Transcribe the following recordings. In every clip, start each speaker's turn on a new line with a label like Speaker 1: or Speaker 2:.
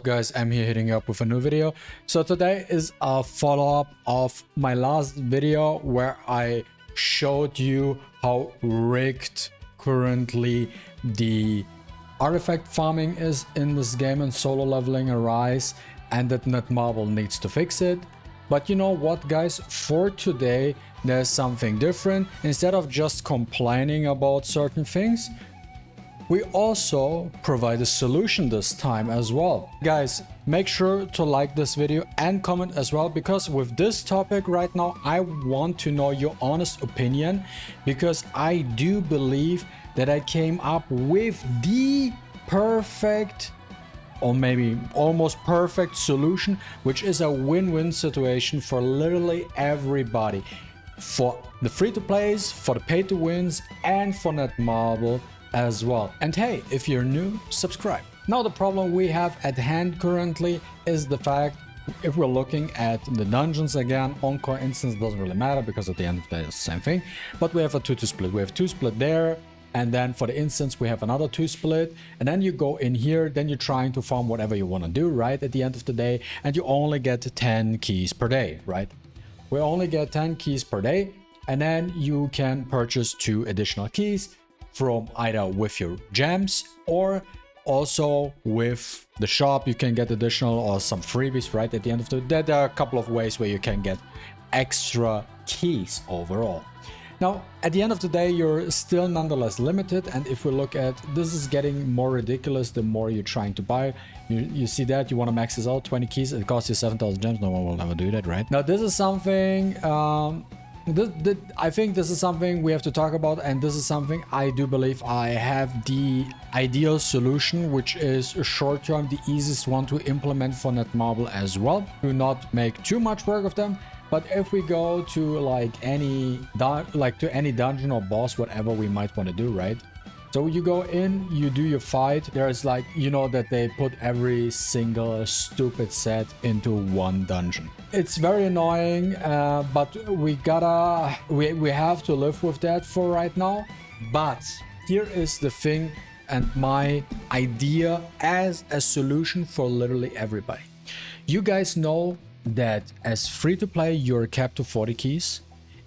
Speaker 1: guys, I'm here hitting you up with a new video. So today is a follow-up of my last video where I showed you how rigged currently the artifact farming is in this game and solo leveling Arise, and that Netmarble needs to fix it. But you know what, guys, for today there's something different. Instead of just complaining about certain things, we also provide a solution this time as well. Guys, make sure to like this video and comment as well, because with this topic right now, I want to know your honest opinion, because I do believe that I came up with the perfect, or maybe almost perfect solution, which is a win-win situation for literally everybody. For the free-to-plays, for the pay-to-wins, and for Netmarble as well. And hey, if you're new, subscribe. Now the problem we have at hand currently is the fact, if we're looking at the dungeons again, Encore instance doesn't really matter because at the end of the day it's the same thing, but we have a 2 split. We have 2 split there, and then for the instance we have another 2 split, and then you go in here, then you're trying to farm whatever you want to do, right, at the end of the day, and you only get 10 keys per day, right? We only get 10 keys per day, and then you can purchase 2 additional keys from either with your gems or also with the shop. You can get additional or some freebies, right, at the end of the day. There are a couple of ways where you can get extra keys overall. Now at the end of the day, you're still nonetheless limited, and if we look at this, is getting more ridiculous the more you're trying to buy. You see that you want to max this out, 20 keys, it costs you 7,000 gems. No one will ever do that, right? Now this is something I think this is something we have to talk about, and this is something I do believe I have the ideal solution, which is short term the easiest one to implement for Netmarble as well. Do not make too much work of them, but if we go to like any dungeon or boss, whatever we might want to do, right? So you go in, you do your fight. There's like, you know that they put every single stupid set into one dungeon. It's very annoying, but we have to live with that for right now. But here is the thing and my idea as a solution for literally everybody. You guys know that as free to play, you're capped to 40 keys.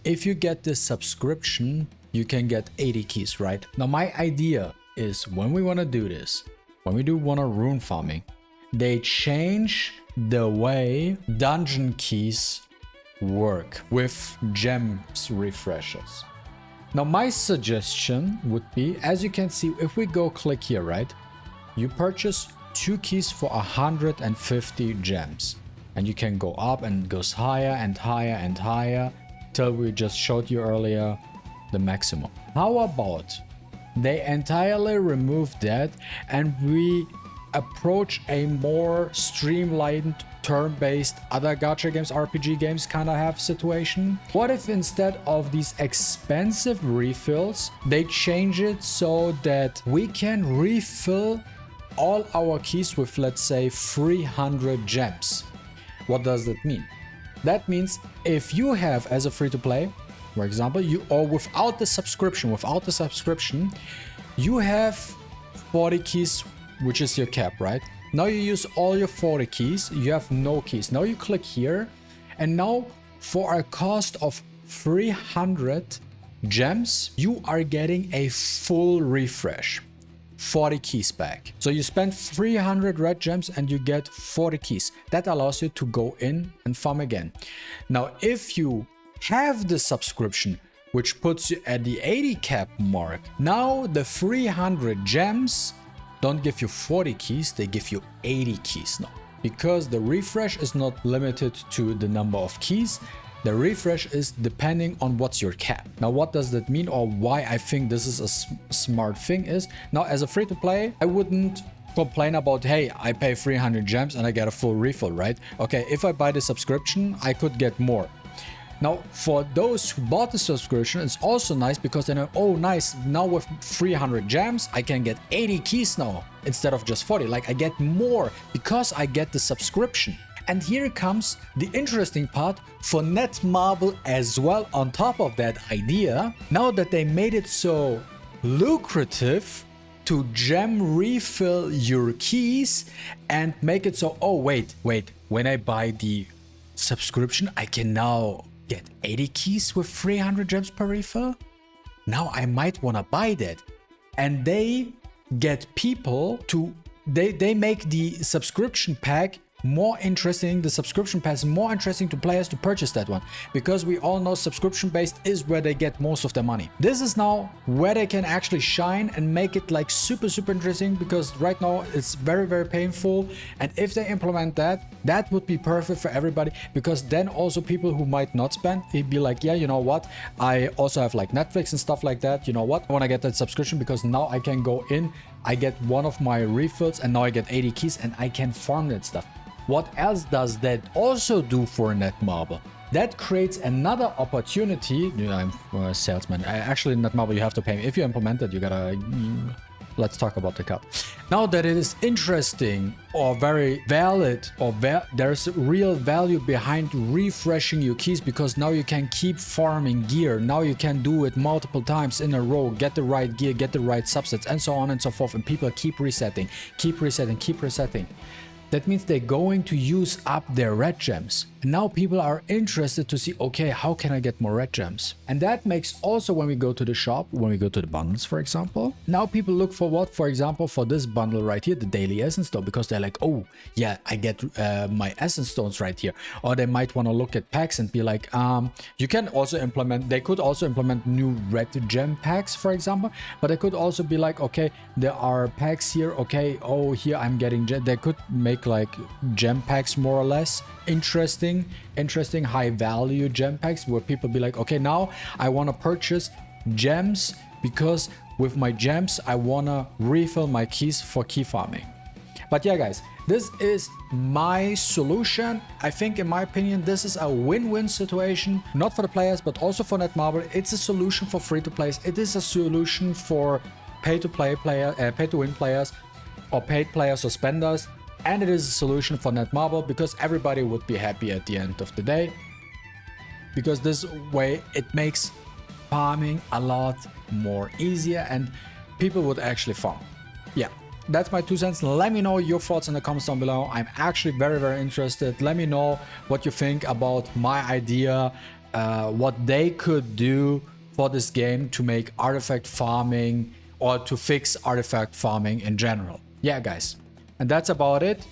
Speaker 1: If you get this subscription, you can get 80 keys, right? Now my idea is, when we want to do this, when we do want to rune farming, they change the way dungeon keys work with gems refreshes. Now my suggestion would be, as you can see, if we go click here, right, you purchase 2 keys for 150 gems, and you can go up, and it goes higher and higher and higher till we just showed you earlier the maximum. How about they entirely remove that and we approach a more streamlined turn-based other gacha games, RPG games kind of have situation? What if instead of these expensive refills, they change it so that we can refill all our keys with, let's say, 300 gems? What does that mean? That means if you have, as a free-to-play, for example, without the subscription, you have 40 keys, which is your cap, right? Now you use all your 40 keys, you have no keys. Now you click here, and now for a cost of 300 gems, you are getting a full refresh. 40 keys back. So you spend 300 red gems and you get 40 keys. That allows you to go in and farm again. Now, if you have the subscription, which puts you at the 80 cap mark, now the 300 gems don't give you 40 keys, they give you 80 keys now. Because the refresh is not limited to the number of keys, the refresh is depending on what's your cap. Now what does that mean, or why I think this is a smart thing is, now as a free-to-play, I wouldn't complain about, hey, I pay 300 gems and I get a full refill, right? Okay, if I buy the subscription, I could get more. Now, for those who bought the subscription, it's also nice because they know, oh, nice, now with 300 gems, I can get 80 keys now instead of just 40. Like, I get more because I get the subscription. And here comes the interesting part for Netmarble as well. On top of that idea, now that they made it so lucrative to gem refill your keys and make it so, oh wait, when I buy the subscription, I can now get 80 keys with 300 gems per refill. Now I might want to buy that. And they get people to, they make the subscription pack more interesting, the subscription pass more interesting to players to purchase that one, because we all know subscription based is where they get most of their money. This is now where they can actually shine and make it like super interesting, because right now it's very painful, and if they implement that, that would be perfect for everybody, because then also people who might not spend, they'd be like, yeah, you know what, I also have like Netflix and stuff like that, you know what, I want to get that subscription because now I can go in, I get one of my refills and now I get 80 keys and I can farm that stuff. What else does that also do for Netmarble? That creates another opportunity. I'm a salesman. Actually, Netmarble, you have to pay me. If you implement it, you gotta... Let's talk about the cut. Now that it is interesting or very valid, or there's real value behind refreshing your keys, because now you can keep farming gear. Now you can do it multiple times in a row, get the right gear, get the right subsets, and so on and so forth. And people keep resetting. That means they're going to use up their red gems. And now people are interested to see, okay, how can I get more red gems? And that makes also, when we go to the shop, when we go to the bundles, for example, now people look for what, for example, for this bundle right here, the daily essence stone, because they're like, oh yeah, I get my essence stones right here. Or they might want to look at packs and be like, you can also implement, they could also implement new red gem packs, for example, but they could also be like, okay, there are packs here, okay, oh, here I'm getting gem. They could make like gem packs more or less interesting high value gem packs, where people be like, okay, now I want to purchase gems because with my gems I want to refill my keys for key farming. But yeah, guys, this is my solution. I think, in my opinion, this is a win-win situation, not for the players but also for Netmarble. It's a solution for free-to-plays. It is a solution for pay-to-win players, or paid players or spenders. And it is a solution for Netmarble, because everybody would be happy at the end of the day. Because this way it makes farming a lot more easier and people would actually farm. Yeah, that's my 2 cents. Let me know your thoughts in the comments down below. I'm actually very interested. Let me know what you think about my idea, what they could do for this game to make artifact farming, or to fix artifact farming in general. Yeah, guys. And that's about it.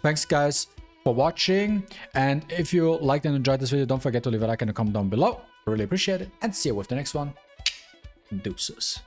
Speaker 1: Thanks, guys, for watching. And if you liked and enjoyed this video, don't forget to leave a like and a comment down below. I really appreciate it. And see you with the next one. Deuces.